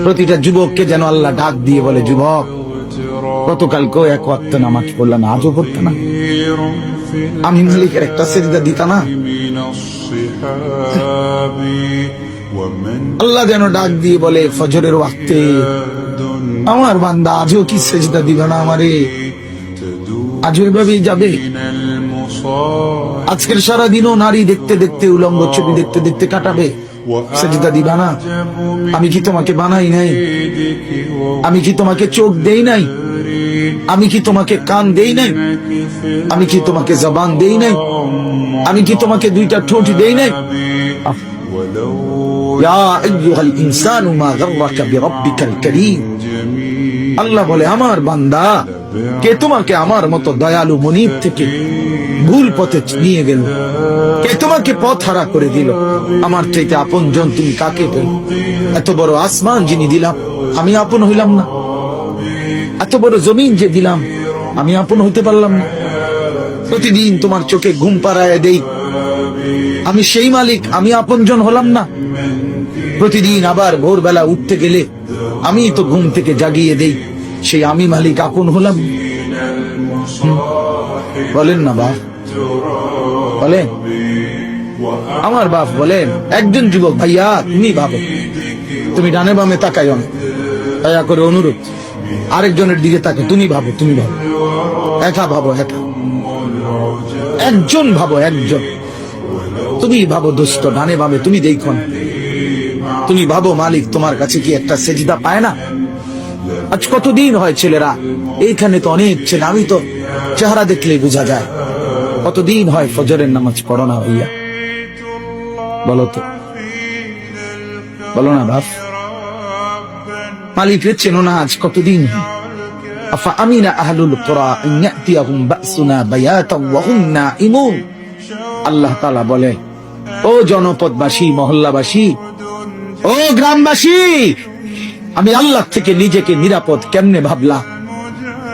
প্রতিটা যুবককে যেন আল্লাহ ডাক দিয়ে বলে, যুবক গতকালকেও এক ওয়াক্ত নামাজ পড়লা না, আজও পড়তে না, আমি মালিকের একটা সেজদা দিতা না। আল্লাহ যেন ডাক দিয়ে বলে ফজরের ওয়াক্তে, আমার বান্দা আজও কি সেজদা দিল না আমারে, আজও এভাবেই যাবে। আজকের সারাদিনও নারী দেখতে দেখতে, উলঙ্গ ছবি দেখতে দেখতে কাটাবে, সেজদা দিবা না? আমি কি তোমাকে বানাই নাই? আমি কি তোমাকে চোখ দেই নাই? আমি কি তোমাকে কান দেই নাই? আমি কি তোমাকে জবান দেই নাই? আমি কি তোমাকে দুইটা ঠোঁট দেই নাই? ইয়া আইয়ুহাল ইনসানু মা গাররাকা বিরাব্বিকাল কারীম। আল্লাহ বলে, আমার বান্দা, কে তোমাকে আমার মতো দয়ালু মনিব থেকে ভুল পথে নিয়ে গেল? কে তোমাকে পথ হারা করে দিল? আমার চাইতে আপন জন তুমি কাকে পেল? এত বড় আসমান যিনি দিলাম, আমি আপন হইলাম না? এত বড় জমিন যে দিলাম, আমি আপন হইতে পারলাম না? প্রতিদিন তোমার চোখে ঘুম পাড়ায় দেই, আমি সেই মালিক, আমি আপন জন হলাম না? প্রতিদিন আবার ভোরবেলা উঠতে গেলে আমি তো ঘুম থেকে জাগিয়ে দেই, সেই আমি মালিক আপন হলাম? বলেন না বাপ, বলেন। আমার বাপ বলেন, একজন যুবক, ভাইয়া তুমি ভাবো, তুমি ডানে বামে তাকাইও না, দয়া করে অনুরোধ, আরেকজনের দিকে তাকে, তুমি ভাবো, তুমি ভাবো, একা ভাবো, একা, একজন ভাবো, একজন। তুমি ভাবো দোস্ত, ডানে বামে তুমি দেখো না, তুমি ভাবো মালিক তোমার কাছে কি একটা সেজদা পায় না? আজ কতদিন হয় ছেলেরা, এইখানে তো অনেক ছেলে, আমি তো চেহারা দেখলেই বোঝা যায়, কতদিন হয় ফজরের নামাজ পড়ো না ভাইয়া? বলো তো, বলো না বাপ। মালিকের চেনো না আজ কতদিন? আফা আমিনা আহলুল কুরা আন ইয়াতিয়াহুম বাসুনা বায়াতাও ওয়া হুম নাঈমুন। আল্লাহ তাআলা বলে, ও জনপদবাসী, মহল্লাবাসী, ও গ্রামবাসী, আমি আল্লাহ থেকে নিজেকে নিরাপদ কেমনে ভাবলাম?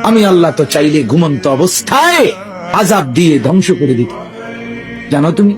আমি আল্লাহ তো চাইলে ঘুমন্ত অবস্থায় আযাব দিয়ে ধ্বংস করে দিত, জানো তুমি?